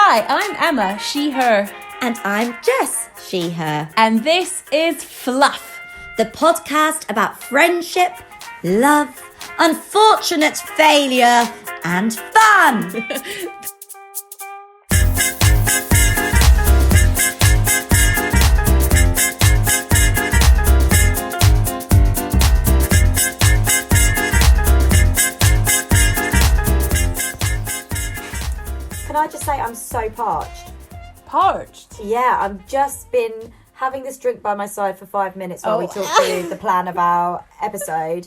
Hi, I'm Emma, she, her. And I'm Jess, she, her. And this is Fluff, the podcast about friendship, love, unfortunate failure, and fun. Can I just say I'm so parched? Parched? Yeah, I've just been having this drink by my side for 5 minutes while we talk through the plan of our episode,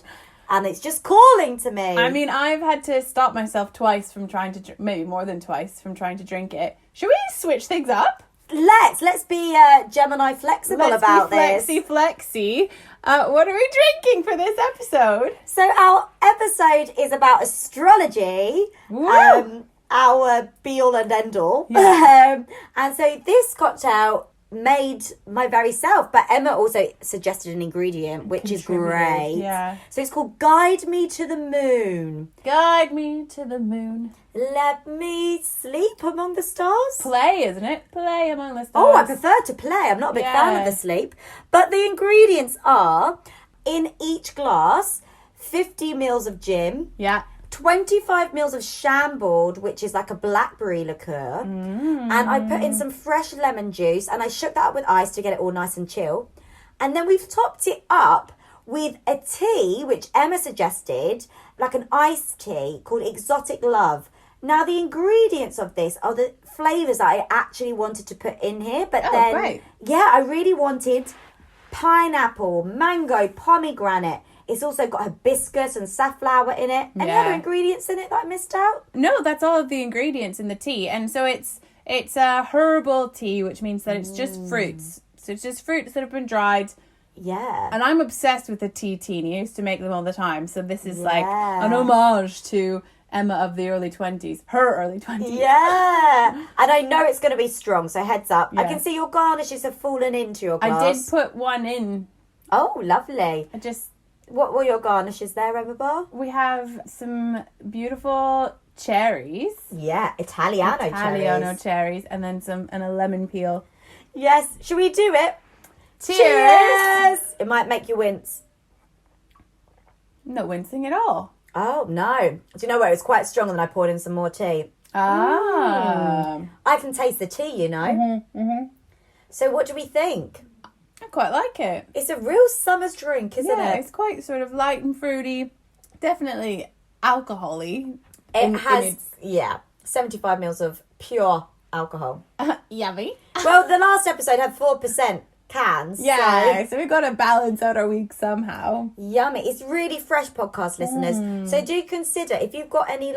and it's just calling to me. I mean, I've had to stop myself twice from trying to, maybe more than twice, from trying to drink it. Should we switch things up? Let's be Gemini flexible about this. Flexy. What are we drinking for this episode? So our episode is about astrology. Woo! Our be-all and end-all. Yeah. And so this cocktail made my very self, but Emma also suggested an ingredient, which is great. Yeah. So it's called Guide Me to the Moon. Guide me to the moon. Let me sleep among the stars. Play, isn't it? Play among the stars. Oh, I prefer to play. I'm not a big fan of the sleep. But the ingredients are, in each glass, 50 mils of gin. Yeah. 25 mils of Chambord, which is like a blackberry liqueur. And I put in some fresh lemon juice and I shook that up with ice to get it all nice and chill. And then we've topped it up with a tea, which Emma suggested, like an iced tea called Exotic Love. Now, the ingredients of this are the flavours that I actually wanted to put in here. But great. Yeah, I really wanted pineapple, mango, pomegranate. It's also got hibiscus and safflower in it. Any other ingredients in it that I missed out? No, that's all of the ingredients in the tea. And so it's a herbal tea, which means that it's just fruits. So it's just fruits that have been dried. Yeah. And I'm obsessed with the tea teeny. I used to make them all the time. So this is like an homage to Emma of the early 20s. Her early 20s. Yeah. And I know it's going to be strong, so heads up. Yeah. I can see your garnishes have fallen into your glass. I did put one in. Oh, lovely. What were your garnishes there, Emma Bar? We have some beautiful cherries. Yeah, Italiano cherries. And then and a lemon peel. Yes. Should we do it? Cheers! It might make you wince. No wincing at all. Oh, no. Do you know what? It was quite strong and then I poured in some more tea. Ah. I can taste the tea, you know. So what do we think? I quite like it. It's a real summer's drink, isn't it? Yeah, it's quite sort of light and fruity. Definitely alcohol-y. It has 75 mils of pure alcohol. Yummy. Well, the last episode had 4% cans. Yeah, so we've got to balance out our week somehow. Yummy. It's really fresh, podcast listeners. So do consider, if you've got any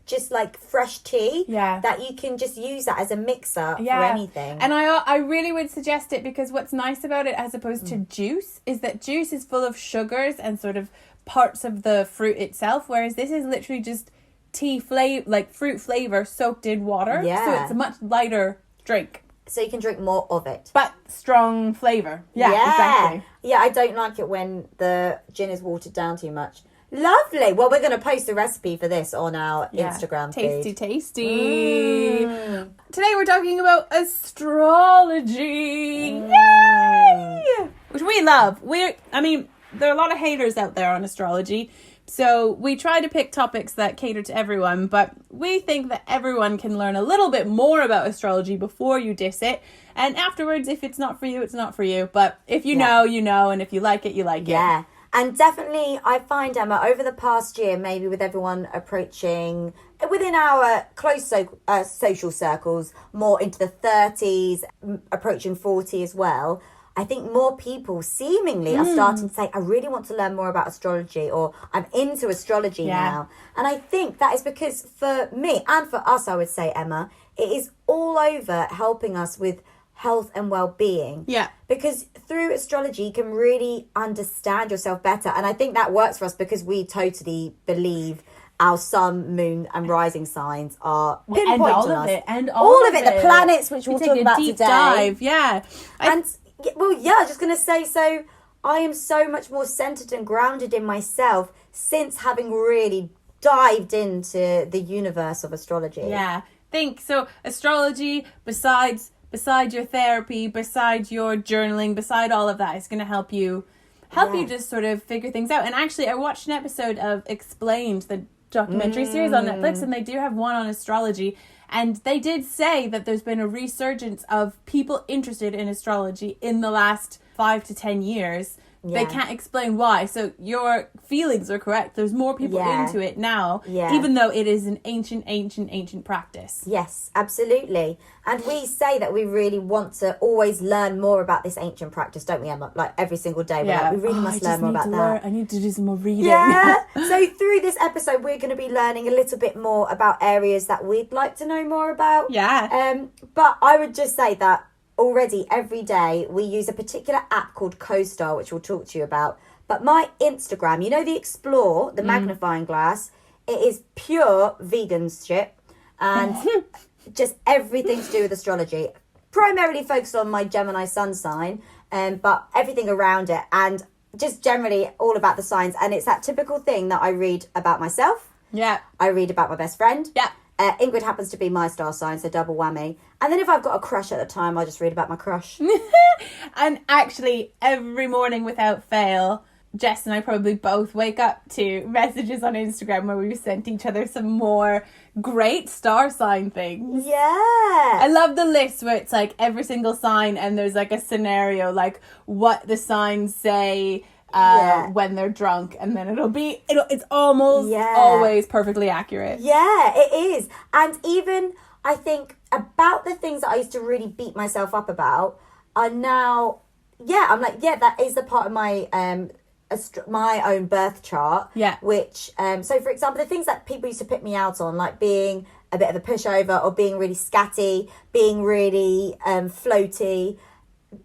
just fresh tea, that you can just use that as a mixer for anything. And I really would suggest it because what's nice about it as opposed to juice is that juice is full of sugars and sort of parts of the fruit itself, whereas this is literally just tea flavor, like fruit flavor soaked in water. Yeah. So it's a much lighter drink. So you can drink more of it. But strong flavour. Yeah, exactly. Yeah, I don't like it when the gin is watered down too much. Lovely. Well, we're going to post the recipe for this on our Instagram feed. Tasty. Today we're talking about astrology. Yay! Which we love. There are a lot of haters out there on astrology. So we try to pick topics that cater to everyone, but we think that everyone can learn a little bit more about astrology before you diss it. And afterwards, if it's not for you, it's not for you. But if you know, you know. And if you like it, you like it. Yeah. And definitely, I find, Emma, over the past year, maybe with everyone approaching, within our close social circles, more into the 30s, approaching 40 as well, I think more people seemingly are starting to say, I really want to learn more about astrology, or I'm into astrology now. And I think that is because for me, and for us, I would say, Emma, it is all over helping us with health and well-being. Yeah. Because through astrology, you can really understand yourself better. And I think that works for us because we totally believe our sun, moon and rising signs are pinpoint and all on of us. it. And all of it. The planets, which we'll talk about deep today. Dive. Yeah. I was just going to say, so I am so much more centered and grounded in myself since having really dived into the universe of astrology. Yeah. think so. Astrology, beside your therapy, beside your journaling, beside all of that, is going to help you just sort of figure things out. And actually, I watched an episode of Explained, the documentary series on Netflix, and they do have one on astrology. And they did say that there's been a resurgence of people interested in astrology in the last 5 to 10 years. They can't explain why. So your feelings are correct. There's more people into it now, even though it is an ancient practice. Yes, absolutely. And we say that we really want to always learn more about this ancient practice, don't we, Emma? Like every single day. We're like, we really must learn more about that. I need to do some more reading. Yeah. So through this episode, we're going to be learning a little bit more about areas that we'd like to know more about. Yeah. But I would just say that already every day we use a particular app called CoStar, which we'll talk to you about. But my Instagram, you know, the Explore, the magnifying glass, it is pure vegan shit and just everything to do with astrology. Primarily focused on my Gemini sun sign, but everything around it, and just generally all about the signs. And it's that typical thing that I read about myself. Yeah. I read about my best friend. Yeah. Ingrid happens to be my star sign, so double whammy. And then if I've got a crush at the time, I'll just read about my crush. And actually, every morning without fail, Jess and I probably both wake up to messages on Instagram where we've sent each other some more great star sign things. Yeah. I love the list where it's like every single sign and there's like a scenario, like what the signs say when they're drunk, and then it's almost always perfectly accurate. Yeah, it is. And even I think about the things that I used to really beat myself up about are now, I'm like, that is the part of my my own birth chart. Yeah. Which, so for example, the things that people used to pick me out on, like being a bit of a pushover or being really scatty, being really floaty.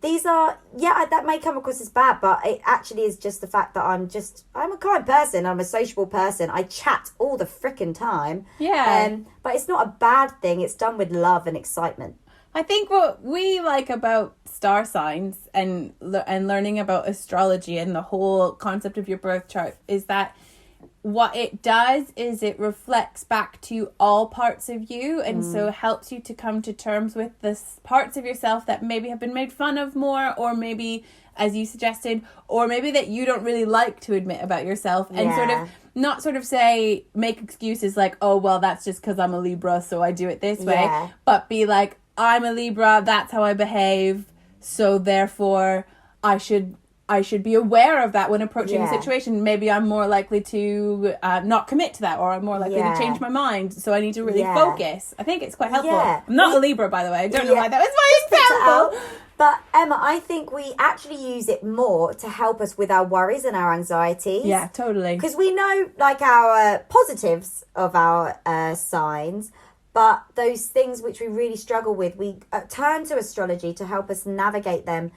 These are, that may come across as bad, but it actually is just the fact that I'm a kind person. I'm a sociable person. I chat all the frickin' time. Yeah. But it's not a bad thing. It's done with love and excitement. I think what we like about star signs and learning about astrology and the whole concept of your birth chart is that what it does is it reflects back to all parts of you, and so helps you to come to terms with the parts of yourself that maybe have been made fun of more, or maybe, as you suggested, or maybe that you don't really like to admit about yourself, and sort of say, make excuses like, oh, well, that's just because I'm a Libra, so I do it this way, but be like, I'm a Libra, that's how I behave, so therefore I should be aware of that when approaching a situation. Maybe I'm more likely to not commit to that, or I'm more likely to change my mind. So I need to really focus. I think it's quite helpful. Yeah. I'm not a Libra, by the way. I don't know why that was my example. But Emma, I think we actually use it more to help us with our worries and our anxieties. Yeah, totally. Because we know like our positives of our signs, but those things which we really struggle with, we turn to astrology to help us navigate them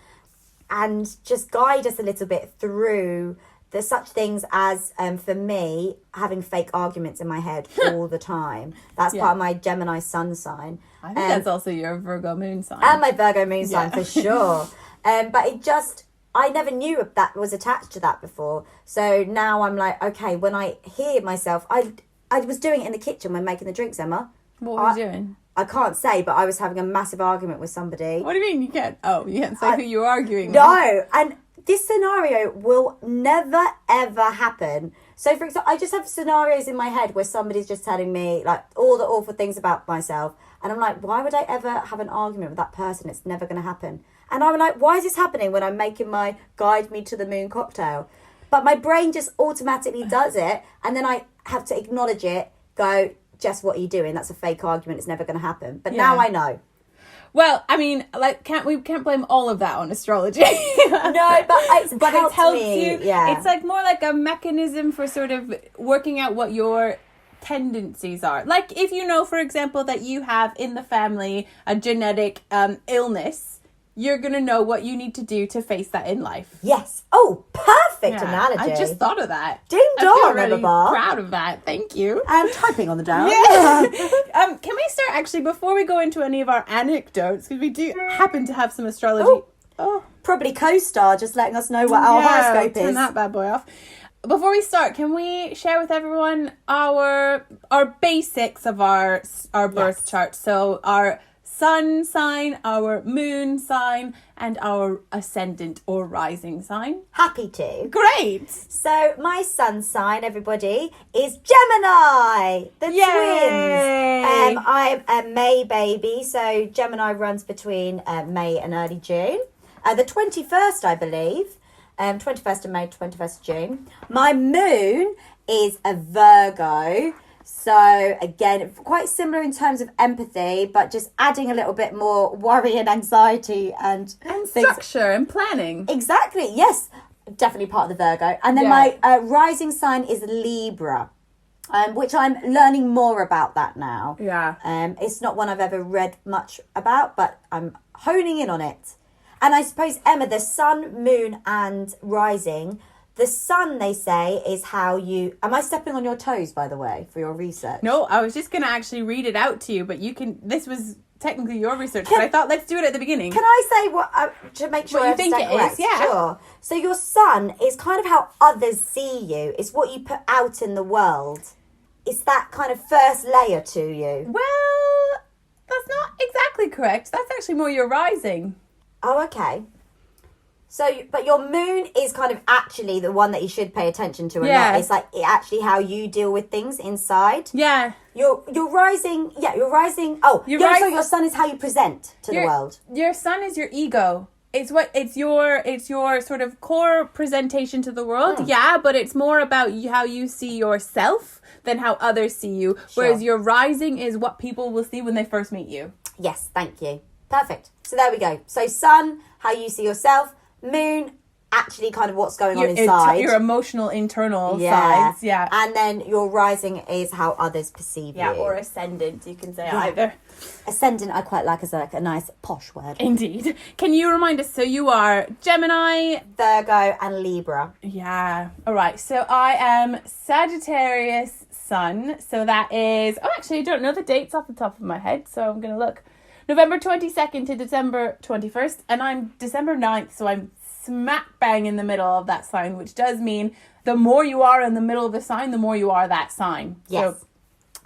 and just guide us a little bit through the such things as, for me, having fake arguments in my head all the time. That's part of my Gemini sun sign. I think that's also your Virgo moon sign. And my Virgo moon sign, for sure. But I never knew that was attached to that before. So now I'm like, okay, when I hear myself, I was doing it in the kitchen when making the drinks, Emma. What were you doing? I can't say, but I was having a massive argument with somebody. What do you mean you can't? Oh, you can't say who you're arguing with. No, and this scenario will never, ever happen. So, for example, I just have scenarios in my head where somebody's just telling me, like, all the awful things about myself. And I'm like, why would I ever have an argument with that person? It's never going to happen. And I'm like, why is this happening when I'm making my Guide Me to the Moon cocktail? But my brain just automatically does it. And then I have to acknowledge it, go, Jess, what are you doing? That's a fake argument. It's never going to happen. But now I know. Well, I mean, like, we can't blame all of that on astrology. No, but it's helped you. Yeah. It's like more like a mechanism for sort of working out what your tendencies are. Like, if you know, for example, that you have in the family a genetic illness, you're going to know what you need to do to face that in life. Yes. Oh, perfect analogy. I just thought of that. Ding dong, I feel really Bar. proud of that. Thank you. And typing on the down. Yeah. Can we start, actually, before we go into any of our anecdotes, because we do happen to have some astrology. Oh. Probably CoStar, just letting us know what our horoscope is. Turn that bad boy off. before we start, can we share with everyone our basics of our birth chart? So our sun sign, our moon sign, and our ascendant or rising sign. Happy to. Great. So my sun sign, everybody, is Gemini. The twins. I'm a May baby, so Gemini runs between May and early June. The 21st, I believe. 21st of May, 21st of June. My moon is a Virgo. So again, quite similar in terms of empathy, but just adding a little bit more worry and anxiety and structure and planning. Exactly. Yes, definitely part of the Virgo. And then my rising sign is Libra, which I'm learning more about that now. Yeah. It's not one I've ever read much about, but I'm honing in on it. And I suppose, Emma, the sun, moon and rising, the sun, they say, is how you... Am I stepping on your toes, by the way, for your research? No, I was just going to actually read it out to you, but you can... This was technically your research, but I thought let's do it at the beginning. Can I say what... to make sure what you think it correct? is? Yeah. Sure. So your sun is kind of how others see you. It's what you put out in the world. It's that kind of first layer to you. Well, that's not exactly correct. That's actually more your rising. Oh, okay. So, but your moon is kind of actually the one that you should pay attention to a lot. It's like actually how you deal with things inside. Yeah. Your rising, your rising. Oh, so your sun is how you present to the world. Your sun is your ego. It's your sort of core presentation to the world. Yeah, but it's more about how you see yourself than how others see you. Sure. Whereas your rising is what people will see when they first meet you. Yes, thank you. Perfect. So there we go. So sun, how you see yourself. Moon, actually kind of what's going on inside. Your emotional internal sides. Yeah. And then your rising is how others perceive you. Yeah, or ascendant, you can say either. Ascendant I quite like as like a nice posh word. Indeed. Can you remind us, so you are Gemini, Virgo and Libra. Yeah. All right. So I am Sagittarius sun. So that is... Oh, actually, I don't know the dates off the top of my head, so I'm going to look. November 22nd to December 21st, and I'm December 9th, so I'm smack bang in the middle of that sign, which does mean the more you are in the middle of the sign, the more you are that sign. Yes. So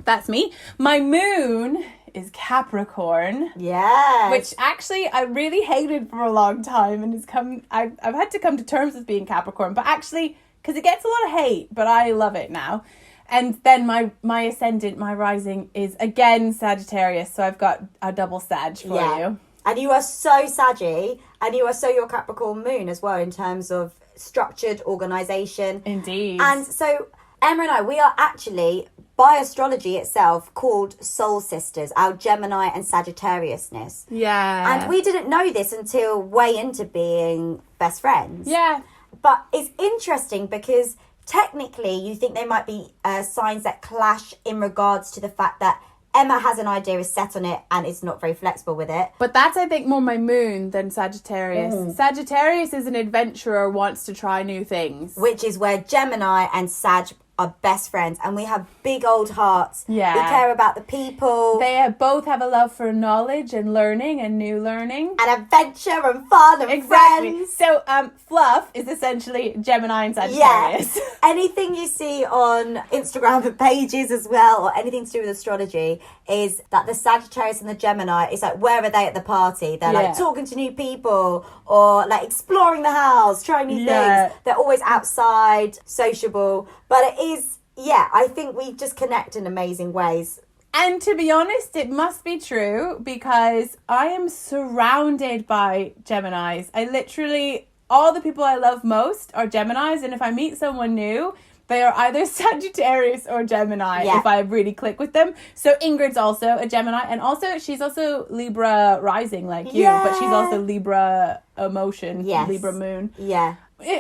that's me. My moon is Capricorn. Yes. Which actually I really hated for a long time, and I've had to come to terms with being Capricorn, but actually, because it gets a lot of hate, but I love it now. And then my ascendant, my rising is again Sagittarius. So I've got a double Sag for you. And you are so Saggy, and you are so your Capricorn moon as well in terms of structured organisation. Indeed. And so Emma and I, we are actually, by astrology itself, called soul sisters, our Gemini and Sagittariusness. Yeah. And we didn't know this until way into being best friends. Yeah. But it's interesting because... technically, you think they might be signs that clash in regards to the fact that Emma has an idea, is set on it, and is not very flexible with it. But that's, I think, more my moon than Sagittarius. Sagittarius is an adventurer, wants to try new things. Which is where Gemini and Sag are best friends, and we have big old hearts. Yeah. We care about the people. They both have a love for knowledge and learning and new learning. And adventure and fun and friends. So, Fluff is essentially Gemini and Sagittarius. Yeah. Anything you see on Instagram pages as well, or anything to do with astrology, is that the Sagittarius and the Gemini, it's like, where are they at the party? They're like talking to new people, or like exploring the house, trying new things. They're always outside, sociable. But it is, I think we just connect in amazing ways. And to be honest, it must be true, because I am surrounded by Geminis. I literally, all the people I love most are Geminis. And if I meet someone new, they are either Sagittarius or Gemini if I really click with them. So Ingrid's also a Gemini. And also, she's also Libra rising like you. But she's also Libra emotion, Libra moon. Yeah.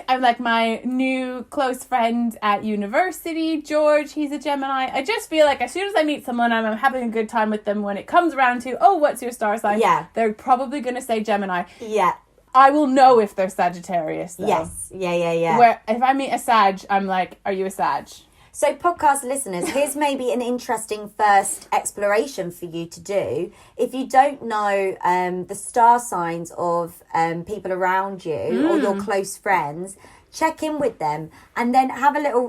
I'm like my new close friend at university, George, he's a Gemini. I just feel like as soon as I meet someone and I'm having a good time with them, when it comes around to, oh, what's your star sign? Yeah. They're probably going to say Gemini. Yeah. I will know if they're Sagittarius, though. Yes. Yeah. Where if I meet a Sag, I'm like, are you a Sag? So podcast listeners, here's maybe an interesting first exploration for you to do. If you don't know the star signs of people around you or your close friends, check in with them, and then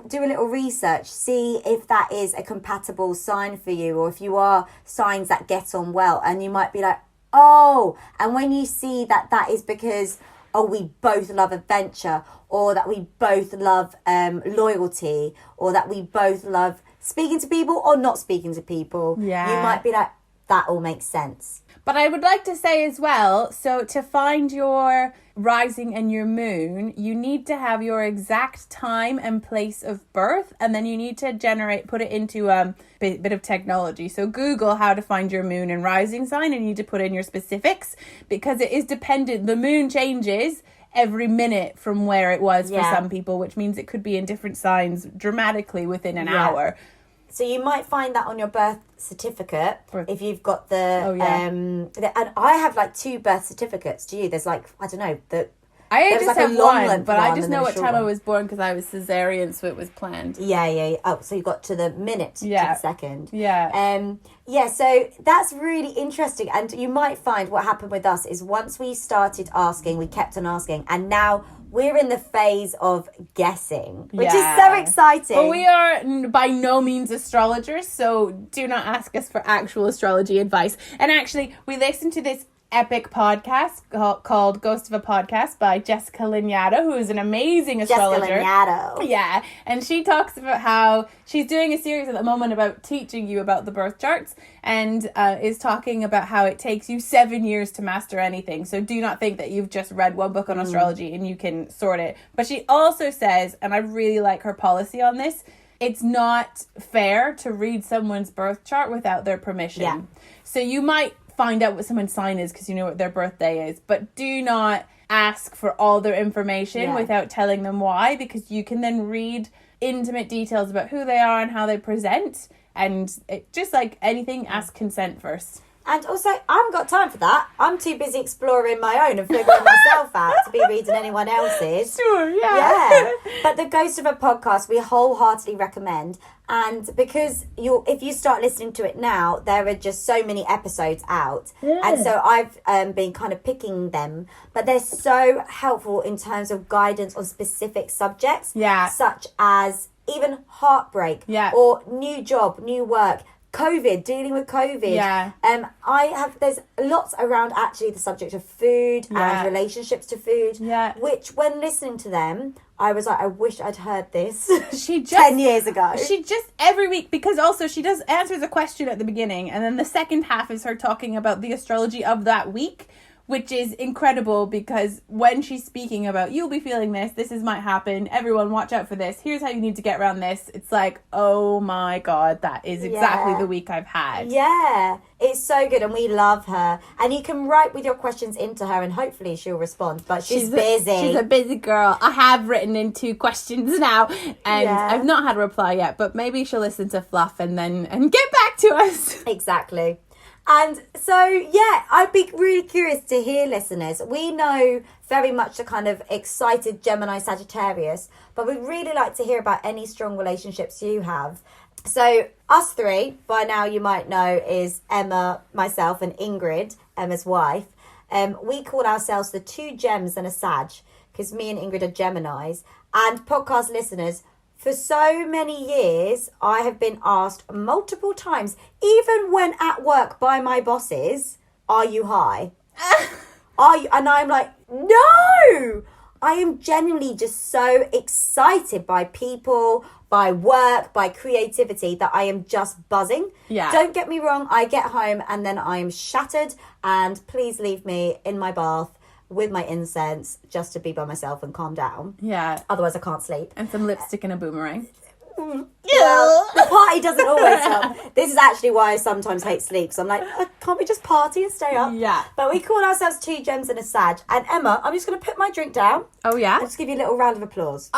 do a little research, see if that is a compatible sign for you, or if you are signs that get on well, and you might be like, oh, and when you see that is because, oh, we both love adventure, or that we both love loyalty, or that we both love speaking to people or not speaking to people, you might be like, that all makes sense. But I would like to say as well, so to find your rising and your moon, you need to have your exact time and place of birth, and then you need to put it into a bit of technology. So Google how to find your moon and rising sign, and you need to put in your specifics, because it is dependent. The moon changes every minute from where it was for some people, which means it could be in different signs dramatically within an hour. So you might find that on your birth certificate if you've got and I have like 2 birth certificates. Do you? There's like, I don't know, I just have one, but I just know what time I was born because I was cesarean, so it was planned. Yeah. Oh, so you got to the minute to the second. Yeah. So that's really interesting. And you might find what happened with us is once we started asking, we kept on asking, and now we're in the phase of guessing, which is so exciting. But we are by no means astrologers, so do not ask us for actual astrology advice. And actually, we listened to this epic podcast called Ghost of a Podcast by Jessica Lanyadoo, who is an amazing astrologer. Jessica Lanyadoo. Yeah, and she talks about how she's doing a series at the moment about teaching you about the birth charts, and is talking about how it takes you 7 years to master anything. So do not think that you've just read one book on astrology and you can sort it. But she also says, and I really like her policy on this, it's not fair to read someone's birth chart without their permission. Yeah. So you might find out what someone's sign is because you know what their birthday is, but do not ask for all their information without telling them why, because you can then read intimate details about who they are and how they present, and just like anything, ask consent first. And also, I haven't got time for that. I'm too busy exploring my own and figuring myself out to be reading anyone else's. Sure, yeah. But the Ghost of a Podcast, we wholeheartedly recommend. And because if you start listening to it now, there are just so many episodes out. Yeah. And so I've been kind of picking them. But they're so helpful in terms of guidance on specific subjects. Yeah. Such as even heartbreak. Yeah. Or new job, new work. COVID, dealing with COVID. Yeah. There's lots around actually the subject of food and relationships to food. Yeah. Which when listening to them, I was like, I wish I'd heard this 10 years ago. She just every week, because also she answers a question at the beginning, and then the second half is her talking about the astrology of that week, which is incredible because when she's speaking about, you'll be feeling this might happen, everyone watch out for this, here's how you need to get around this, it's like, oh my god, that is exactly the week I've had. Yeah, it's so good, and we love her. And you can write with your questions into her and hopefully she'll respond, but she's busy. She's a busy girl. I have written in 2 questions now and I've not had a reply yet, but maybe she'll listen to Fluff and get back to us. Exactly. And so, I'd be really curious to hear, listeners. We know very much the kind of excited Gemini Sagittarius, but we'd really like to hear about any strong relationships you have. So us 3, by now you might know, is Emma, myself and Ingrid, Emma's wife. We call ourselves the 2 Gems and a Sag, because me and Ingrid are Geminis. And podcast listeners, for so many years, I have been asked multiple times, even when at work by my bosses, are you high? Are you? And I'm like, no! I am genuinely just so excited by people, by work, by creativity, that I am just buzzing. Yeah. Don't get me wrong, I get home and then I am shattered, and please leave me in my bath with my incense just to be by myself and calm down. Yeah. Otherwise I can't sleep. And some lipstick and a boomerang. Well, the party doesn't always help. This is actually why I sometimes hate sleep. So I'm like, can't we just party and stay up? Yeah. But we call ourselves 2 Gems and a Sag. And Emma, I'm just going to put my drink down. Oh, yeah? I'll just give you a little round of applause.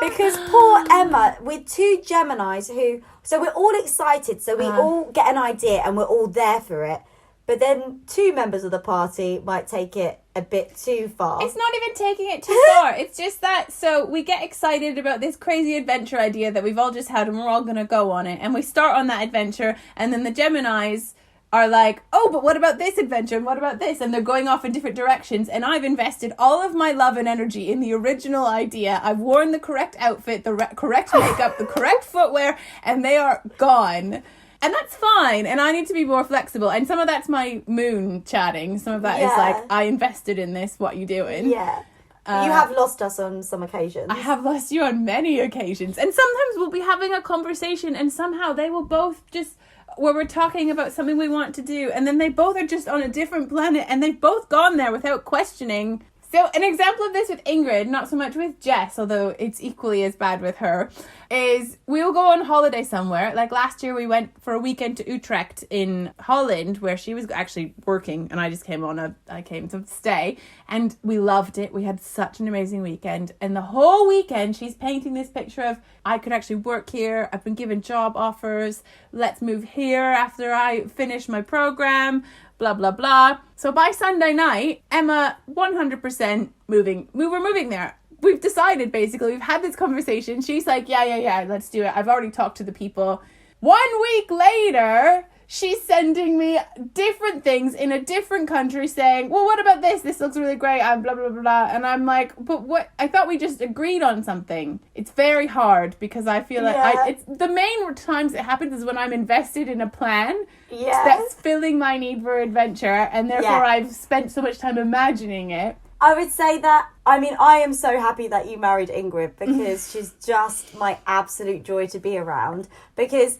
Because poor Emma, with 2 Geminis so we're all excited. So we all get an idea and we're all there for it. But then 2 members of the party might take it a bit too far. It's not even taking it too far. It's just that, so we get excited about this crazy adventure idea that we've all just had and we're all going to go on it. And we start on that adventure, and then the Geminis are like, oh, but what about this adventure? And what about this? And they're going off in different directions. And I've invested all of my love and energy in the original idea. I've worn the correct outfit, the correct makeup, the correct footwear, and they are gone. And that's fine. And I need to be more flexible. And some of that's my moon chatting. Some of that is like, I invested in this. What you doing? Yeah. You have lost us on some occasions. I have lost you on many occasions. And sometimes we'll be having a conversation and somehow they will both just, where we're talking about something we want to do, and then they both are just on a different planet and they've both gone there without questioning. So an example of this with Ingrid, not so much with Jess, although it's equally as bad with her, is we'll go on holiday somewhere. Like last year we went for a weekend to Utrecht in Holland, where she was actually working and I just came to stay, and we loved it. We had such an amazing weekend, and the whole weekend she's painting this picture of, I could actually work here, I've been given job offers, let's move here after I finish my program, blah, blah, blah. So by Sunday night, Emma, 100% moving. We're moving there. We've decided, basically. We've had this conversation. She's like, yeah, let's do it. I've already talked to the people. 1 week later, she's sending me different things in a different country saying, well, what about this? This looks really great. I'm blah, blah, blah, blah. And I'm like, but what? I thought we just agreed on something. It's very hard because I feel like it's the main times it happens is when I'm invested in a plan that's filling my need for adventure. And therefore I've spent so much time imagining it. I would say that, I mean, I am so happy that you married Ingrid because she's just my absolute joy to be around, because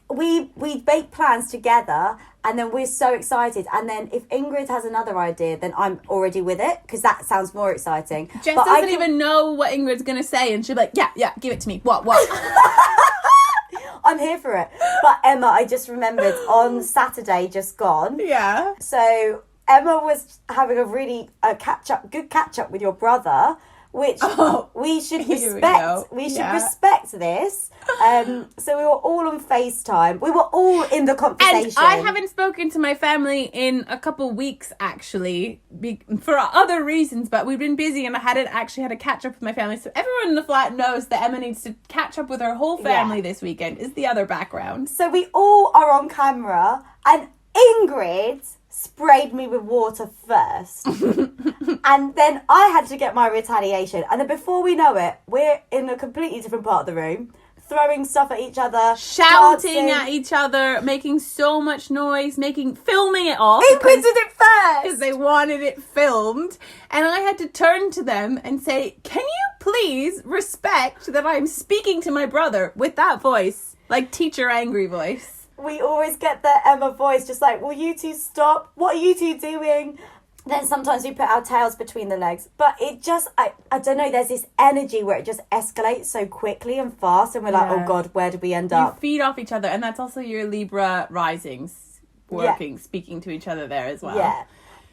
we make plans together and then we're so excited, and then if Ingrid has another idea then I'm already with it because that sounds more exciting. Jess doesn't even know what Ingrid's gonna say and she'll be like, yeah, give it to me. What? I'm here for it. But Emma, I just remembered on Saturday just gone. Yeah. So Emma was having a really good catch up with your brother, which we should respect. We should respect this. So we were all on FaceTime. We were all in the conversation. And I haven't spoken to my family in a couple weeks, actually, for other reasons, but we've been busy and I hadn't actually had a catch up with my family. So everyone in the flat knows that Emma needs to catch up with her whole family this weekend, is the other background. So we all are on camera, and Ingrid sprayed me with water first. And then I had to get my retaliation. And then before we know it, we're in a completely different part of the room, throwing stuff at each other, shouting at each other, making so much noise, filming it all. Ingrid did it first! Because they wanted it filmed. And I had to turn to them and say, can you please respect that I'm speaking to my brother with that voice? Like teacher angry voice. We always get the Emma voice, just like, will you two stop? What are you two doing? Then sometimes we put our tails between the legs. But it just, I don't know, there's this energy where it just escalates so quickly and fast. And we're like, oh God, where did we end up? You feed off each other. And that's also your Libra risings speaking to each other there as well. Yeah.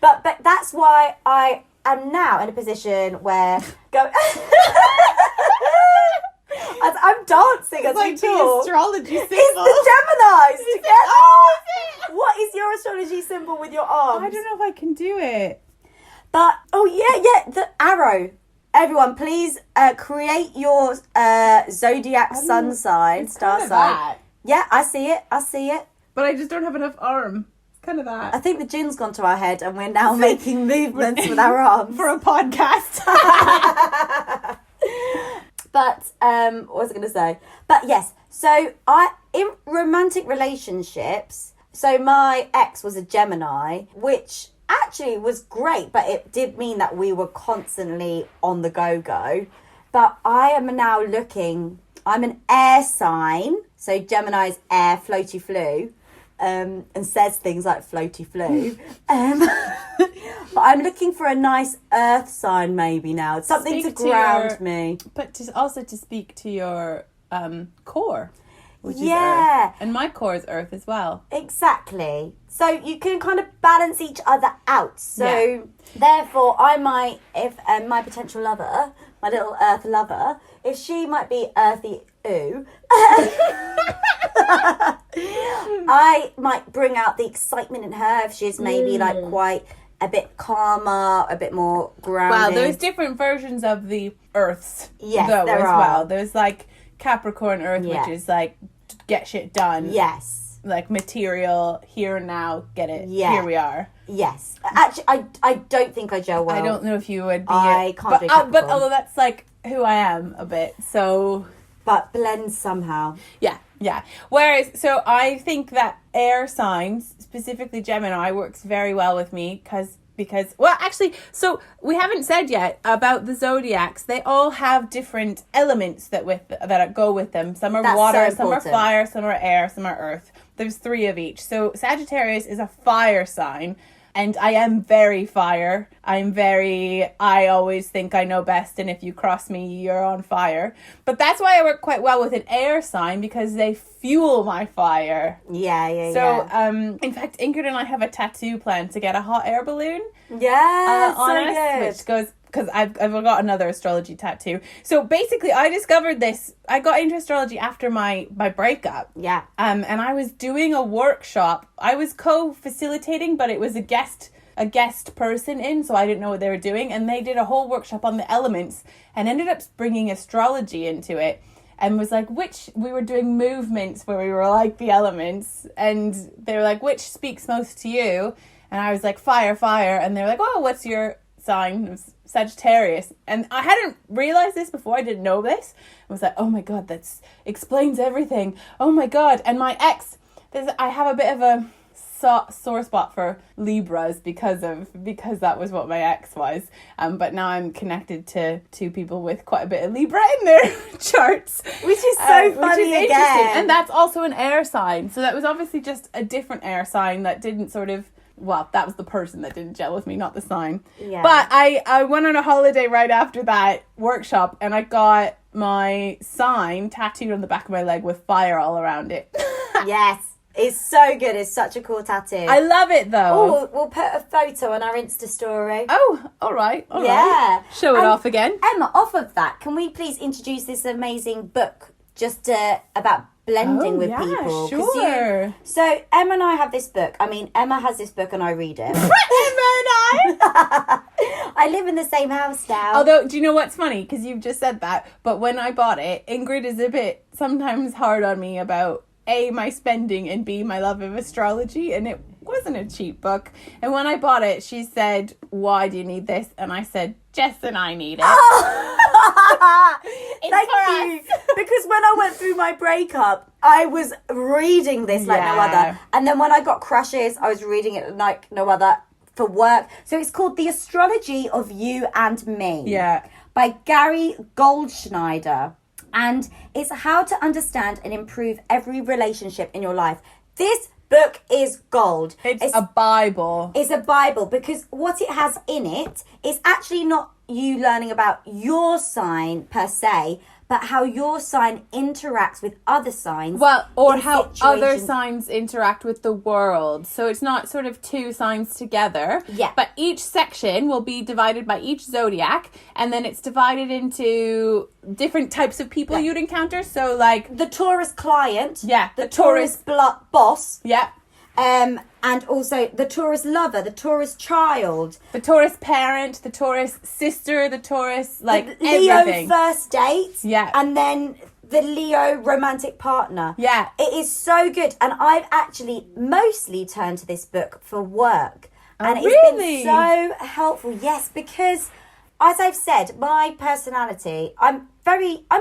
But that's why I am now in a position where... As I'm dancing as we talk. The astrology symbol. It's the Geminis together. What is your astrology symbol with your arms? I don't know if I can do it. But, the arrow. Everyone, please create your zodiac sun sign, star sign. That. Yeah, I see it. But I just don't have enough arm. It's kind of that. I think the gin's gone to our head and we're now making movements with our arms. For a podcast. But, what was I going to say? But yes, so in romantic relationships, so my ex was a Gemini, which actually was great, but it did mean that we were constantly on the go-go. But I am now I'm an air sign, so Gemini's air, floaty flu, and says things like floaty flu. But I'm looking for a nice earth sign maybe now. Something to ground me. But also to speak to your core, which is earth. And my core is earth as well. Exactly. So you can kind of balance each other out. So therefore, I might, if my potential lover, my little earth lover, if she might be earthy ooh, I might bring out the excitement in her if she's maybe like quite a bit calmer, a bit more grounded. Well, there's different versions of the earths there as are. well. There's like Capricorn earth, which is like get shit done. Yes. like material, here and now, get it, Yeah. here we are. Yes. Actually, I don't think I gel well. I don't know if you would be. I can't do but Capricorn. although that's like who I am a bit, so But blends somehow. yeah. Whereas, so I think that air signs, specifically Gemini, works very well with me because well, actually, so we haven't said yet about the zodiacs. They all have different elements that go with them. Some are That's water, so some are important. fire, some are air, some are earth. There's 3 of each. So Sagittarius is a fire sign. And I am very fire. I always think I know best, and if you cross me, you're on fire. But that's why I work quite well with an air sign, because they fuel my fire. Yeah. So, in fact, Ingrid and I have a tattoo plan to get a hot air balloon Yeah, on so us, good. which goes, because I've got another astrology tattoo. So basically, I discovered this. I got into astrology after my breakup. Yeah. And I was doing a workshop. I was co-facilitating, but it was a guest person in, so I didn't know what they were doing. And they did a whole workshop on the elements and ended up bringing astrology into it. And was like, we were doing movements where we were like the elements. And they were like, which speaks most to you? And I was like, fire. And they were like, oh, what's your sign? It was Sagittarius. And I hadn't realized this before. I didn't know this. I was like, oh my God, that explains everything. Oh my God. And my ex, I have a bit of a sore spot for Libras because that was what my ex was. But now I'm connected to 2 people with quite a bit of Libra in their charts. Which is so funny which is again. And that's also an air sign. So that was obviously just a different air sign that didn't sort of, well, that was the person that didn't gel with me, not the sign. Yeah. But I went on a holiday right after that workshop, and I got my sign tattooed on the back of my leg with fire all around it. Yes. It's so good. It's such a cool tattoo. I love it though. Oh, we'll put a photo on our Insta story. Oh, all right. Yeah. Show it And off again. Emma, off of that, can we please introduce this amazing book just about blending with people? 'Cause Sure. So Emma and I have this book. I mean, Emma has this book and I read it. Emma and I. I live in the same house now. Although, do you know what's funny? Because you've just said that. But when I bought it, Ingrid is a bit sometimes hard on me about A, my spending, and B, my love of astrology. And it wasn't a cheap book. And when I bought it, she said, why do you need this? And I said, Jess and I need it. Thank you. Because when I went through my breakup, I was reading this like no other. And then when I got crushes, I was reading it like no other for work. So it's called The Astrology of You and Me. Yeah. By Gary Goldschneider. And it's how to understand and improve every relationship in your life. This book is gold. It's a Bible. It's a Bible, because what it has in it is actually not you learning about your sign per se, but how your sign interacts with other signs. Well, or in how other situations. signs interact with the world. So it's not sort of 2 signs together. Yeah. But each section will be divided by each zodiac, and then it's divided into different types of people you'd encounter. So like The Taurus client. Yeah, The Taurus boss. yeah, And also the Taurus lover, the Taurus child. the Taurus parent, the Taurus sister, the Taurus like the Leo everything. first date. Yeah. And then the Leo romantic partner. Yeah. It is so good. And I've actually mostly turned to this book for work. And it's really? been so helpful. Yes, because as I've said, my personality, I'm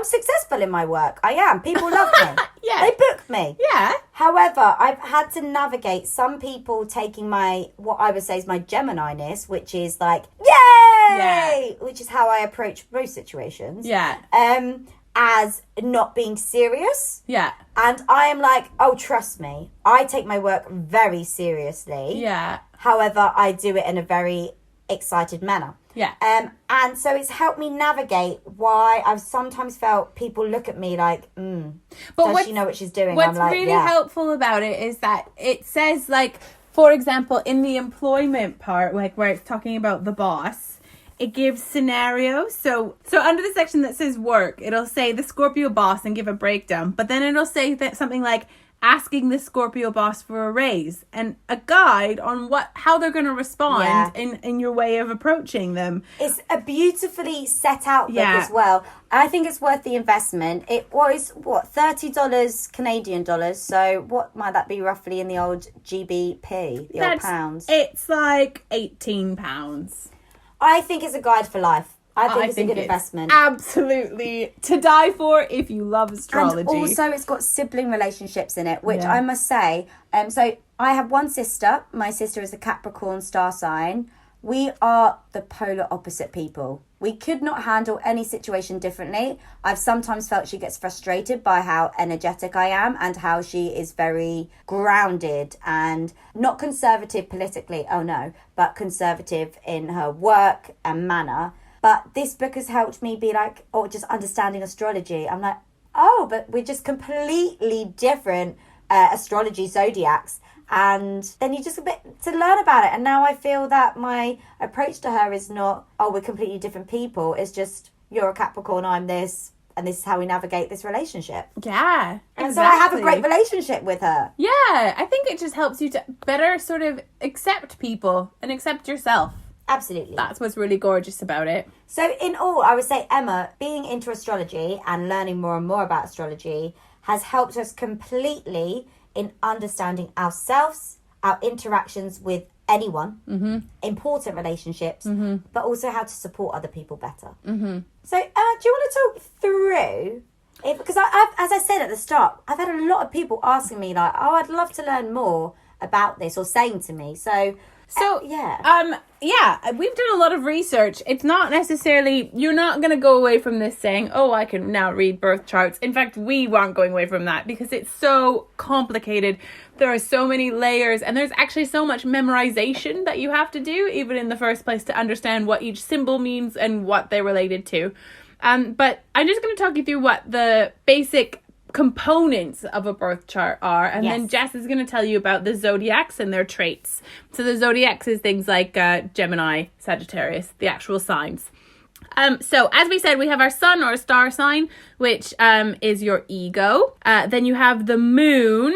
successful in my work. I am. People love me. Yeah. They book me. Yeah. However, I've had to navigate some people taking what I would say is my Gemini-ness, which is like, yay! Yeah. Which is how I approach most situations. Yeah. As not being serious. Yeah. And I am like, oh, trust me, I take my work very seriously. Yeah. However, I do it in a very excited manner. Yeah. And so it's helped me navigate why I've sometimes felt people look at me like, does she know what she's doing? What's I'm like, really yeah. helpful about it is that it says, like, for example, in the employment part, like where it's talking about the boss, it gives scenarios. So under the section that says work, it'll say the Scorpio boss and give a breakdown. But then it'll say that something like, asking the Scorpio boss for a raise and a guide on how they're going to respond in your way of approaching them. It's a beautifully set out book as well. I think it's worth the investment. It was $30 Canadian dollars. So what might that be roughly in the old GBP, the old pounds? It's like £18. I think it's a guide for life. I think it's a good investment. Absolutely to die for if you love astrology. And also it's got sibling relationships in it, which I must say. So I have one sister. My sister is a Capricorn star sign. We are the polar opposite people. We could not handle any situation differently. I've sometimes felt she gets frustrated by how energetic I am and how she is very grounded and not conservative politically, but conservative in her work and manner. But this book has helped me be like, just understanding astrology. I'm like, but we're just completely different astrology zodiacs. And then you just a bit to learn about it. And now I feel that my approach to her is not, we're completely different people. It's just, you're a Capricorn, I'm this, and this is how we navigate this relationship. Yeah, and exactly. So I have a great relationship with her. Yeah, I think it just helps you to better sort of accept people and accept yourself. Absolutely. That's what's really gorgeous about it. So in all, I would say, Emma, being into astrology and learning more and more about astrology has helped us completely in understanding ourselves, our interactions with anyone, important relationships, but also how to support other people better. So Emma, do you want to talk through, because I've, as I said at the start, I've had a lot of people asking me like, I'd love to learn more about this, or saying to me. We've done a lot of research. It's not necessarily, you're not going to go away from this saying, I can now read birth charts. In fact, we weren't going away from that because it's so complicated. There are so many layers and there's actually so much memorization that you have to do, even in the first place, to understand what each symbol means and what they're related to. But I'm just going to talk you through what the basic components of a birth chart are, and then Jess is going to tell you about the zodiacs and their traits. So the zodiacs is things like Gemini, Sagittarius, the actual signs. So as we said, we have our sun or star sign, which is your ego. Then you have the moon,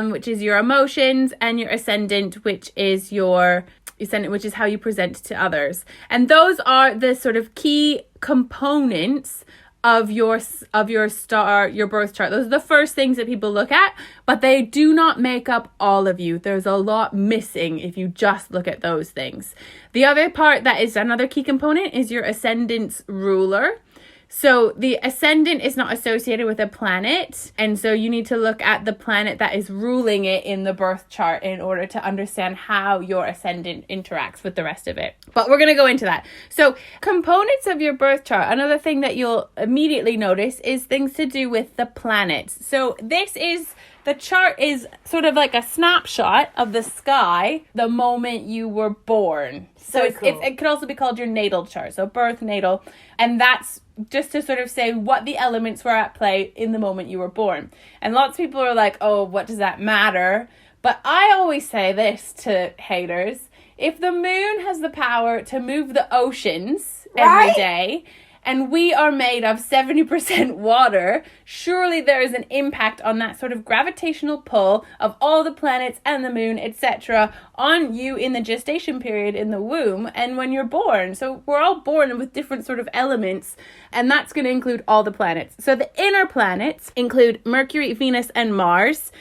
which is your emotions, and your ascendant, which is which is how you present to others. And those are the sort of key components of your birth chart. Those are the first things that people look at, but they do not make up all of you. There's a lot missing if you just look at those things. The other part that is another key component is your ascendant's ruler. So the ascendant is not associated with a planet, and so you need to look at the planet that is ruling it in the birth chart in order to understand how your ascendant interacts with the rest of it. But we're going to go into that. So components of your birth chart, another thing that you'll immediately notice is things to do with the planets. So the chart is sort of like a snapshot of the sky the moment you were born. So cool. It could also be called your natal chart, so birth natal. And that's just to sort of say what the elements were at play in the moment you were born. And lots of people are like, what does that matter? But I always say this to haters. If the moon has the power to move the oceans every day, and we are made of 70% water, surely there is an impact on that sort of gravitational pull of all the planets and the moon, etc., on you in the gestation period in the womb and when you're born. So we're all born with different sort of elements, and that's going to include all the planets. So the inner planets include Mercury, Venus, and Mars,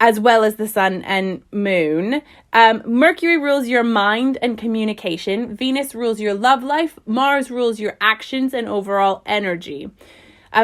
as well as the sun and moon. Mercury rules your mind and communication. Venus rules your love life. Mars rules your actions and overall energy.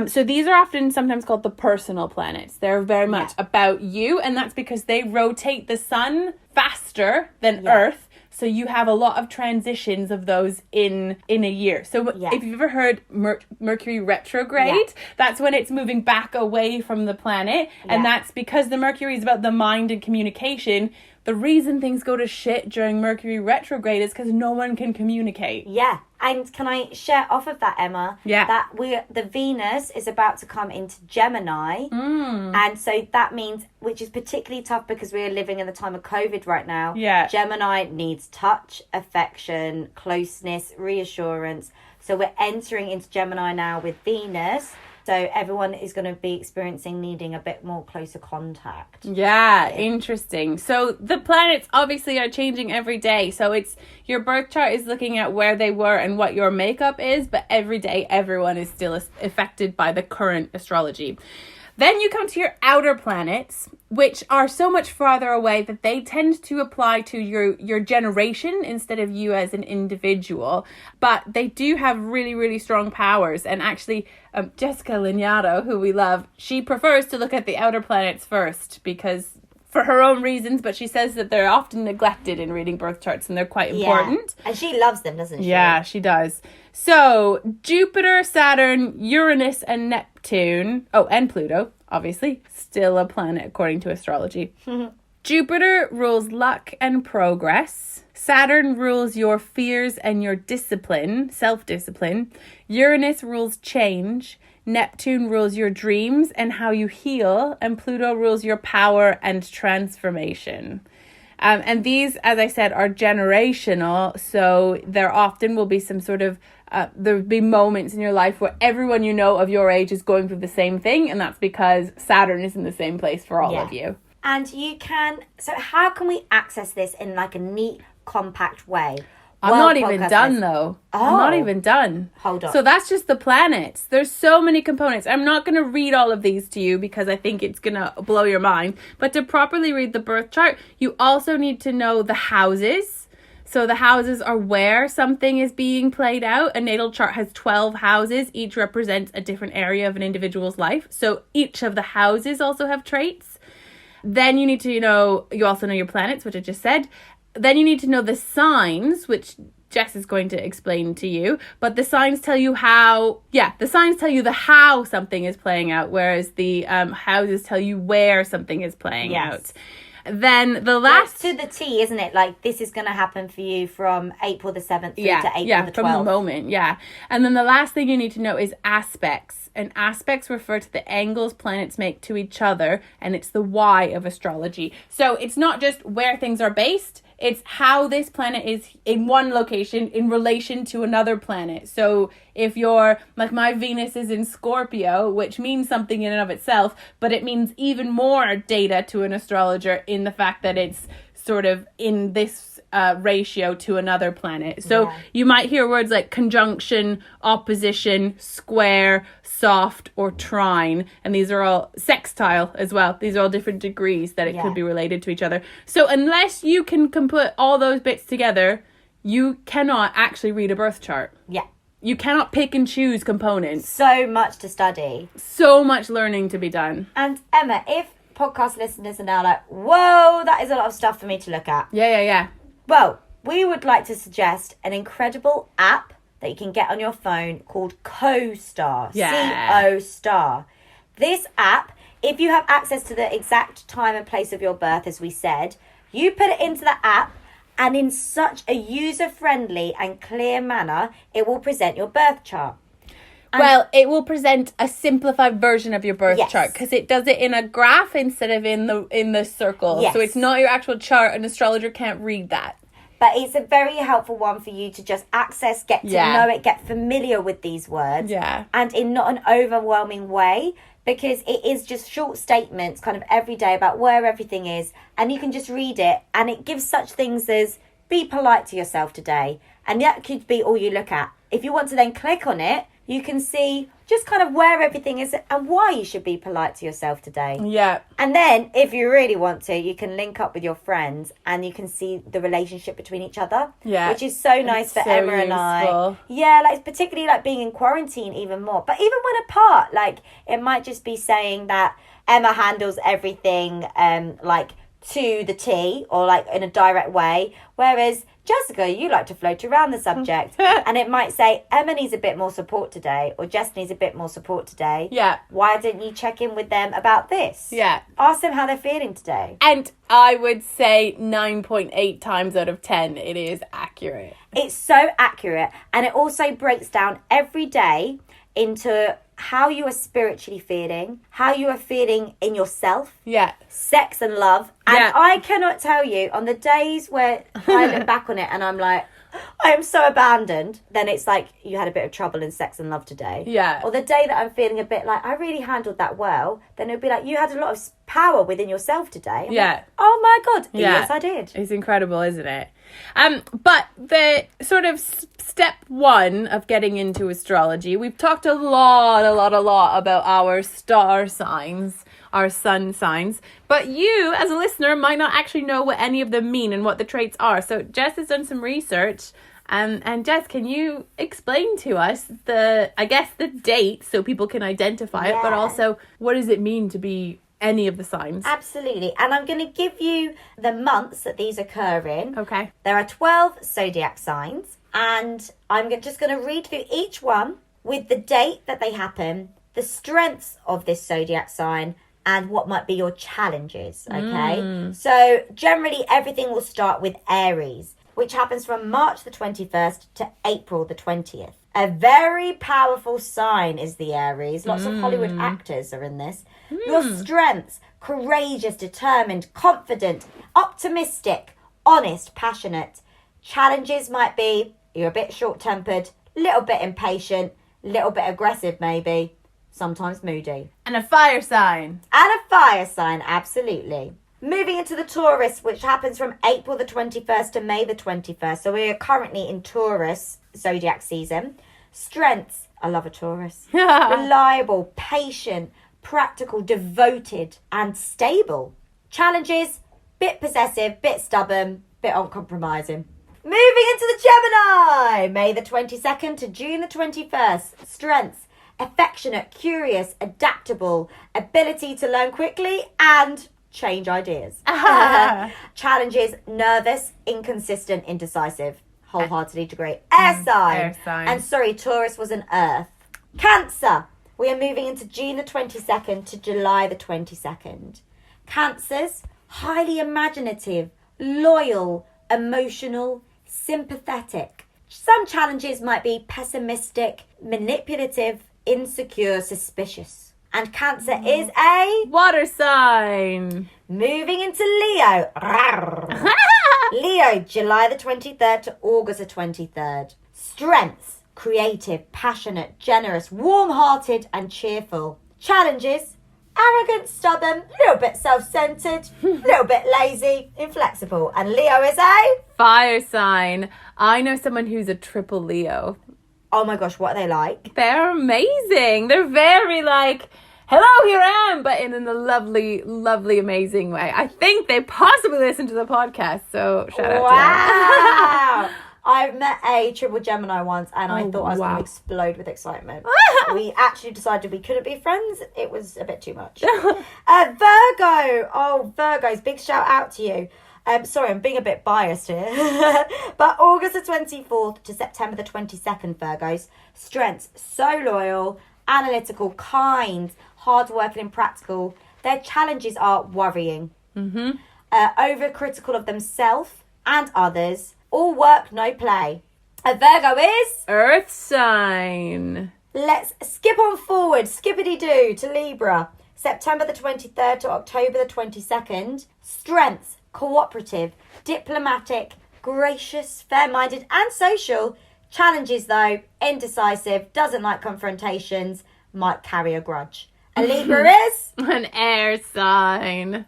So these are often sometimes called the personal planets. They're very much about you, and that's because they rotate the sun faster than Earth. So you have a lot of transitions of those in a year. So if you've ever heard Mercury retrograde, that's when it's moving back away from the planet. And that's because the Mercury is about the mind and communication. The reason things go to shit during Mercury retrograde is because no one can communicate. Yeah. And can I share off of that, Emma? Yeah. That the Venus is about to come into Gemini. And so that means, which is particularly tough because we are living in the time of COVID right now. Yeah. Gemini needs touch, affection, closeness, reassurance. So we're entering into Gemini now with Venus. So everyone is going to be experiencing needing a bit more closer contact. Yeah, interesting. So the planets obviously are changing every day. So it's your birth chart is looking at where they were and what your makeup is, but every day everyone is still affected by the current astrology. Then you come to your outer planets, which are so much farther away that they tend to apply to your generation instead of you as an individual. But they do have really, really strong powers. And actually, Jessica Lignato, who we love, she prefers to look at the outer planets first because for her own reasons, but she says that they're often neglected in reading birth charts and they're quite important. And she loves them, doesn't she? Yeah, she does. So Jupiter, Saturn, Uranus and Neptune, and Pluto, obviously, still a planet according to astrology. Jupiter rules luck and progress. Saturn rules your fears and your discipline, self-discipline. Uranus rules change. Neptune rules your dreams and how you heal. And Pluto rules your power and transformation. And these, as I said, are generational. So there often will be some sort of, there'll be moments in your life where everyone you know of your age is going through the same thing. And that's because Saturn is in the same place for all of you. And you can, so how can we access this in like a neat, compact way? I'm not even done though. I'm not even done. Hold on. So that's just the planets. There's so many components. I'm not going to read all of these to you because I think it's going to blow your mind. But to properly read the birth chart, you also need to know the houses. So the houses are where something is being played out. A natal chart has 12 houses. Each represents a different area of an individual's life. So each of the houses also have traits. Then you need to know, you also know your planets, which I just said. Then you need to know the signs, which Jess is going to explain to you. But the signs tell you how something is playing out, whereas the houses tell you where something is playing out. Then the last... to the T, isn't it? Like, this is going to happen for you from April the 7th through to April the 12th. From the moment, And then the last thing you need to know is aspects. And aspects refer to the angles planets make to each other, and it's the why of astrology. So it's not just where things are based, it's how this planet is in one location in relation to another planet. So if you're, like my Venus is in Scorpio, which means something in and of itself, but it means even more data to an astrologer in the fact that it's sort of in this ratio to another planet. So you might hear words like conjunction, opposition, square, soft, or trine. And these are all sextile as well. These are all different degrees that it could be related to each other. So unless you can put all those bits together, you cannot actually read a birth chart. Yeah. You cannot pick and choose components. So much to study. So much learning to be done. And Emma, if podcast listeners are now like, whoa, that is a lot of stuff for me to look at. Yeah. Well, we would like to suggest an incredible app that you can get on your phone called CoStar. C-O-Star. This app, if you have access to the exact time and place of your birth, as we said, you put it into the app and in such a user-friendly and clear manner, it will present your birth chart. Well, it will present a simplified version of your birth chart because it does it in a graph instead of in the circle. Yes. So it's not your actual chart. An astrologer can't read that. But it's a very helpful one for you to just access, get to know it, get familiar with these words. Yeah. And in not an overwhelming way, because it is just short statements kind of every day about where everything is. And you can just read it. And it gives such things as be polite to yourself today. And that could be all you look at. If you want to then click on it, you can see just kind of where everything is and why you should be polite to yourself today. Yeah. And then, if you really want to, you can link up with your friends and you can see the relationship between each other. Yeah. Which is so nice for Emma and I. Yeah, like particularly like being in quarantine even more. But even when apart, like it might just be saying that Emma handles everything like to the T or like in a direct way. Whereas Jessica, you like to float around the subject. And it might say, Emma needs a bit more support today, or Jess needs a bit more support today. Yeah. Why didn't you check in with them about this? Yeah. Ask them how they're feeling today. And I would say 9.8 times out of 10, it is accurate. It's so accurate. And it also breaks down every day into how you are spiritually feeling, how you are feeling in yourself, sex and love. And I cannot tell you, on the days where I look back on it and I'm like, I am so abandoned, then it's like you had a bit of trouble in sex and love today. Yeah. Or the day that I'm feeling a bit like I really handled that well, then it'll be like you had a lot of power within yourself today. I'm like, oh my God. Yeah. Yes, I did. It's incredible, isn't it? But the sort of step one of getting into astrology, we've talked a lot about our star signs, our sun signs, but you as a listener might not actually know what any of them mean and what the traits are. So Jess has done some research, and Jess, can you explain to us the date so people can identify it, but also what does it mean to be any of the signs? Absolutely. And I'm going to give you the months that these occur in. Okay. There are 12 zodiac signs, and I'm just going to read through each one with the date that they happen, the strengths of this zodiac sign, and what might be your challenges, okay? So generally everything will start with Aries, which happens from March the 21st to April the 20th. A very powerful sign is the Aries. Lots of Hollywood actors are in this. Your strengths: courageous, determined, confident, optimistic, honest, passionate. Challenges might be you're a bit short-tempered, little bit impatient, little bit aggressive maybe, sometimes moody. And a fire sign. And a fire sign, absolutely. Moving into the Taurus, which happens from April the 21st to May the 21st. So we are currently in Taurus zodiac season. Strengths: I love a Taurus. Reliable, patient, practical, devoted, and stable. Challenges: bit possessive, bit stubborn, bit uncompromising. Moving into the Gemini, May the 22nd to June the 21st. Strengths: affectionate, curious, adaptable, ability to learn quickly and change ideas. Challenges: nervous, inconsistent, indecisive. Wholeheartedly agree. Air sign. Air sign. And sorry, Taurus was an earth. Cancer. We are moving into June the 22nd to July the 22nd. Cancers: highly imaginative, loyal, emotional, sympathetic. Some challenges might be pessimistic, manipulative, insecure, suspicious. And Cancer is a water sign. Moving into Leo. Leo, July the 23rd to August the 23rd. Strengths: creative, passionate, generous, warm-hearted and cheerful. Challenges: arrogant, stubborn, a little bit self-centered, a little bit lazy, inflexible. And Leo is a fire sign. I know someone who's a triple Leo. Oh my gosh, what are they like? They're amazing. They're very like, hello, here I am, but in a lovely, lovely, amazing way. I think they possibly listen to the podcast, so shout out to them. Wow. I met a triple Gemini once and I thought I was going to explode with excitement. We actually decided we couldn't be friends. It was a bit too much. Virgo. Oh, Virgos, big shout out to you. Sorry, I'm being a bit biased here. But August the 24th to September the 22nd, Virgos. Strengths: so loyal, analytical, kind, hardworking and practical. Their challenges are worrying, overcritical of themselves and others. All work, no play. A Virgo is earth sign. Let's skip on forward, skippity-doo, to Libra. September the 23rd to October the 22nd. Strengths: cooperative, diplomatic, gracious, fair-minded and social. Challenges though: indecisive, doesn't like confrontations, might carry a grudge. A Libra is an air sign.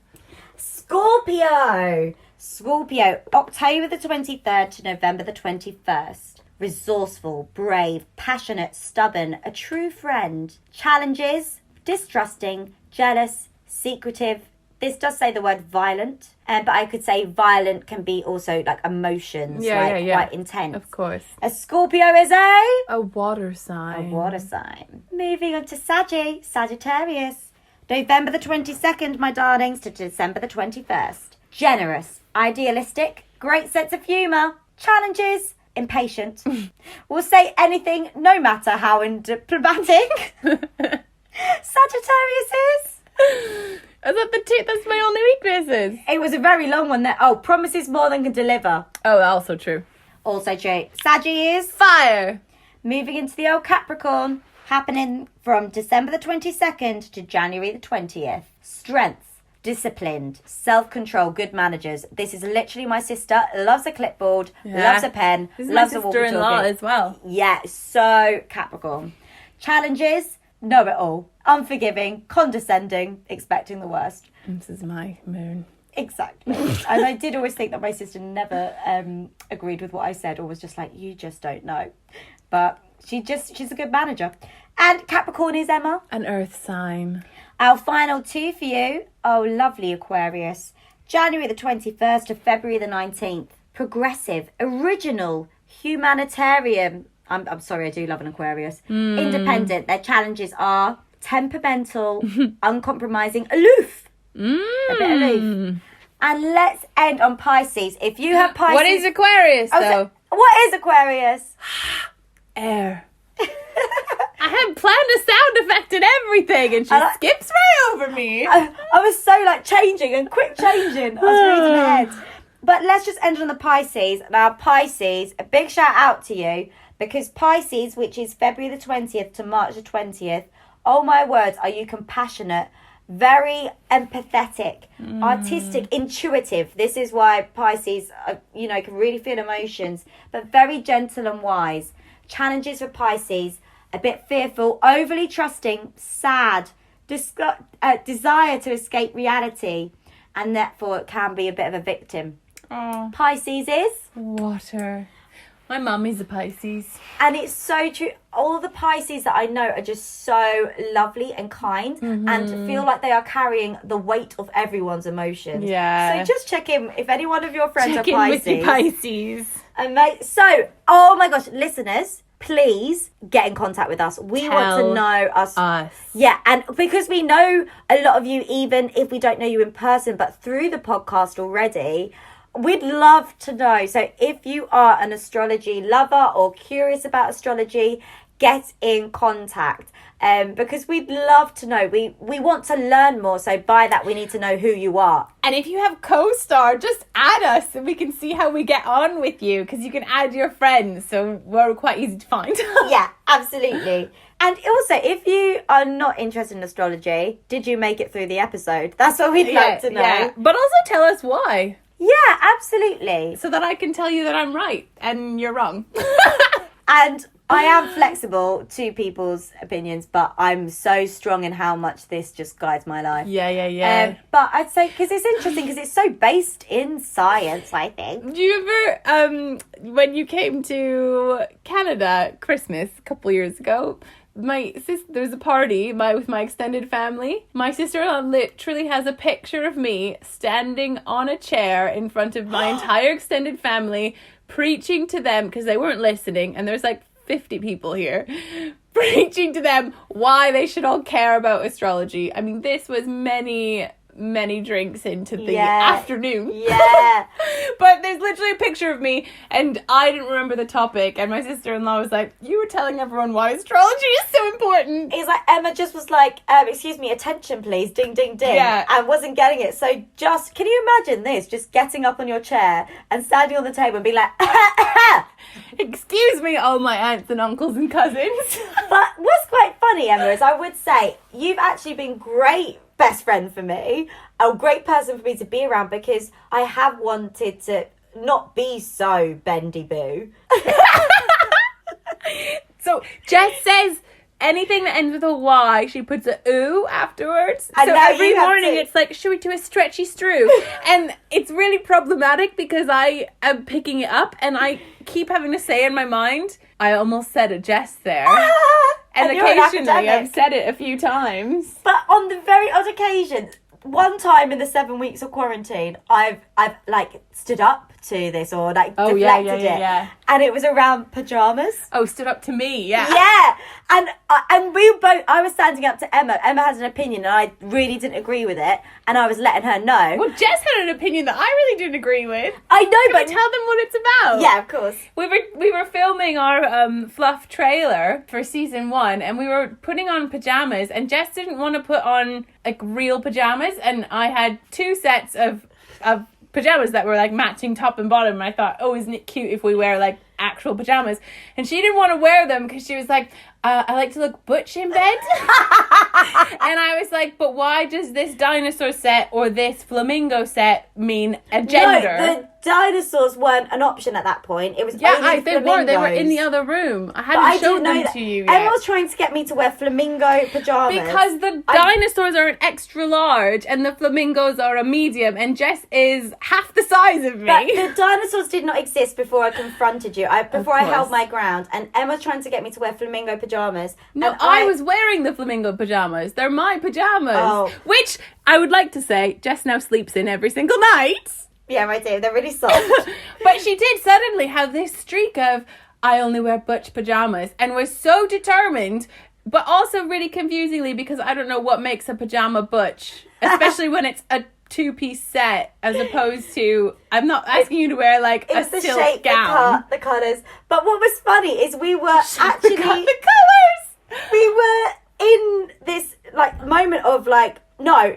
Scorpio. Scorpio, October the 23rd to November the 21st. Resourceful, brave, passionate, stubborn, a true friend. Challenges: distrusting, jealous, secretive. This does say the word violent, but I could say violent can be also like emotions, quite intense. Of course. A Scorpio is a water sign. A water sign. Moving on to Sagittarius. November the 22nd, my darlings, to December the 21st. Generous, idealistic, great sense of humour. Challenges: impatient. Will say anything, no matter how undiplomatic. Sagittarius is. Is that the two? That's my only weaknesses. It was a very long one there. Oh, promises more than can deliver. Oh, also true. Also true. Saggy is fire. Moving into the old Capricorn, happening from December the 22nd to January the 20th. Strengths: disciplined, self-control, good managers. This is literally my sister. Loves a clipboard, loves a pen, loves a walkie-talkie. Sister-in-law as well. Yeah, so Capricorn. Challenges, know it all. Unforgiving, condescending, expecting the worst. This is my moon. Exactly. And I did always think that my sister never agreed with what I said, or was just like, you just don't know. But she's a good manager. And Capricorn is Emma. An earth sign. Our final two for you. Oh, lovely Aquarius. January the 21st to February the 19th. Progressive, original, humanitarian. I'm sorry, I do love an Aquarius. Independent. Their challenges are temperamental, uncompromising, aloof. A bit aloof. And let's end on Pisces. If you have Pisces... What is Aquarius, though? What is Aquarius? Air. I had planned a sound effect and everything, and she skips right over me. I was so changing and quick changing. I was reading ahead. But let's just end on the Pisces. Now, Pisces, a big shout out to you, because Pisces, which is February the 20th to March the 20th, oh my words, are you compassionate, very empathetic, artistic, intuitive. This is why Pisces, can really feel emotions, but very gentle and wise. Challenges for Pisces, a bit fearful, overly trusting, sad, desire to escape reality, and therefore it can be a bit of a victim. Oh. Pisces is? Water. My mummy's a Pisces. And it's so true. All the Pisces that I know are just so lovely and kind and feel like they are carrying the weight of everyone's emotions. Yeah. So just check in if any one of your friends check are Pisces. With your Pisces. And so, oh my gosh, listeners, please get in contact with us. We want to know us. Yeah, and because we know a lot of you, even if we don't know you in person, but through the podcast already, we'd love to know. So if you are an astrology lover or curious about astrology, get in contact. Because we'd love to know. We want to learn more. So by that, we need to know who you are. And if you have co-star, just add us and we can see how we get on with you. Because you can add your friends. So we're quite easy to find. Yeah, absolutely. And also, if you are not interested in astrology, did you make it through the episode? That's what we'd like to know. Yeah. But also tell us why. Yeah, absolutely. So that I can tell you that I'm right and you're wrong. And I am flexible to people's opinions, but I'm so strong in how much this just guides my life. Yeah. But I'd say, because it's interesting, because it's so based in science, I think. Do you ever, when you came to Canada Christmas a couple years ago, my sister, there was a party with my extended family. My sister-in-law literally has a picture of me standing on a chair in front of my entire extended family, preaching to them, because they weren't listening, and there's 50 people here, preaching to them why they should all care about astrology. I mean, this was many drinks into the afternoon. Yeah. But there's literally a picture of me, and I didn't remember the topic, and my sister-in-law was like, you were telling everyone why astrology is so important. It's like Emma just was like, excuse me, attention please, ding ding ding. Yeah. And wasn't getting it. So just, can you imagine this? Just getting up on your chair and standing on the table and being like, excuse me, all my aunts and uncles and cousins. But what's quite funny, Emma, is I would say you've actually been great best friend for me, a great person for me to be around, because I have wanted to not be so bendy boo. So Jess says anything that ends with a Y, she puts a ooh afterwards. And so now every morning it's like, should we do a stretchy strew? And it's really problematic because I am picking it up and I keep having to say in my mind, I almost said a Jess there. And occasionally I've said it a few times. But on the very odd occasion, one time in the 7 weeks of quarantine, I've stood up to this or deflected it. And it was around pajamas. Oh, stood up to me, yeah. Yeah. And we both, I was standing up to Emma. Emma has an opinion and I really didn't agree with it. And I was letting her know. Well, Jess had an opinion that I really didn't agree with. I know, Can but we tell them what it's about? Yeah, of course. We were filming our Fluff trailer for season 1 and we were putting on pajamas and Jess didn't want to put on real pajamas and I had 2 sets of pajamas that were matching top and bottom and I thought, oh, isn't it cute if we wear actual pajamas. And she didn't want to wear them because she was like, I like to look butch in bed. And I was like, but why does this dinosaur set or this flamingo set mean a gender? No, the dinosaurs weren't an option at that point. It was only they were. They were in the other room. I hadn't shown them to you yet. Emma was trying to get me to wear flamingo pajamas. Because the dinosaurs are an extra large and the flamingos are a medium, and Jess is half the size of me. But the dinosaurs did not exist before I confronted you. Before I held my ground, and Emma was trying to get me to wear flamingo pajamas. No, I was wearing the flamingo pajamas. They're my pajamas. Which I would like to say, Jess now sleeps in every single night. Yeah, I do. They're really soft. But she did suddenly have this streak of, I only wear butch pajamas, and was so determined, but also really confusingly, because I don't know what makes a pajama butch, especially when it's a 2-piece set, as opposed to, I'm not asking you to wear like a silk shape, gown. The colours. But what was funny is we were actually... the colours! We were in this like moment of like, no.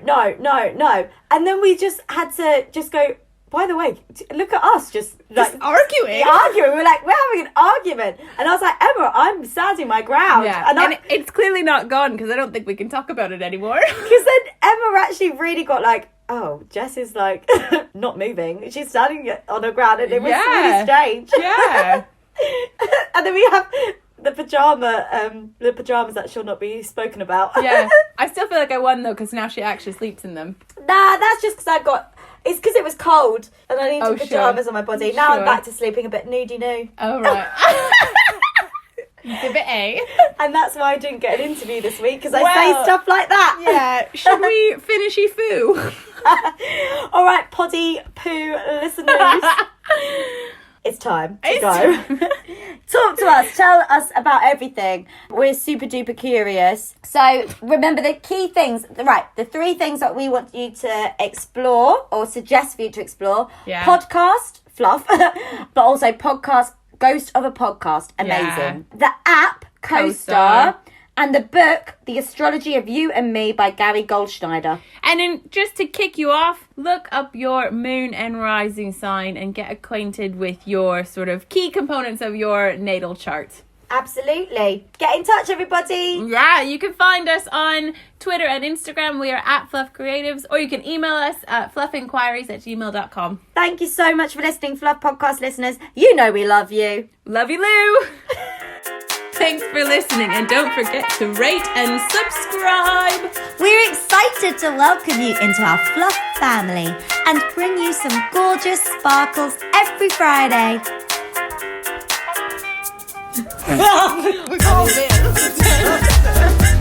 And then we just had to just go, by the way, look at us just arguing. We're like, we're having an argument. And I was like, Emma, I'm standing my ground. Yeah. And it's clearly not gone because I don't think we can talk about it anymore. Because then Emma actually really got like, oh, Jess is like not moving. She's standing on her ground, and it was really strange. Yeah. And then we have the pajamas that shall not be spoken about. Yeah. I still feel like I won though, because now she actually sleeps in them. Nah, that's just because it's because it was cold and I needed pajamas on my body. Now I'm back to sleeping a bit nudie-noo. Oh, right. Exhibit A. And that's why I didn't get an interview this week, because I say stuff like that. Yeah. Should we finishy foo? All right, poddy poo listeners. It's time to go. Talk to us. Tell us about everything. We're super duper curious. So remember the key things, the 3 things that we want you to explore or suggest for you to explore. Yeah. Podcast, Fluff, but also podcast, Ghost of a Podcast, amazing. Yeah. The app, CoStar. And the book, The Astrology of You and Me by Gary Goldschneider. And just to kick you off, look up your moon and rising sign and get acquainted with your sort of key components of your natal chart. Absolutely. Get in touch, everybody. Yeah, you can find us on Twitter and Instagram. We are at Fluff Creatives, or you can email us at fluffinquiries@gmail.com. Thank you so much for listening, Fluff Podcast listeners. You know we love you. Love you, Lou. Thanks for listening, and don't forget to rate and subscribe. We're excited to welcome you into our Fluff family and bring you some gorgeous sparkles every Friday. We got this.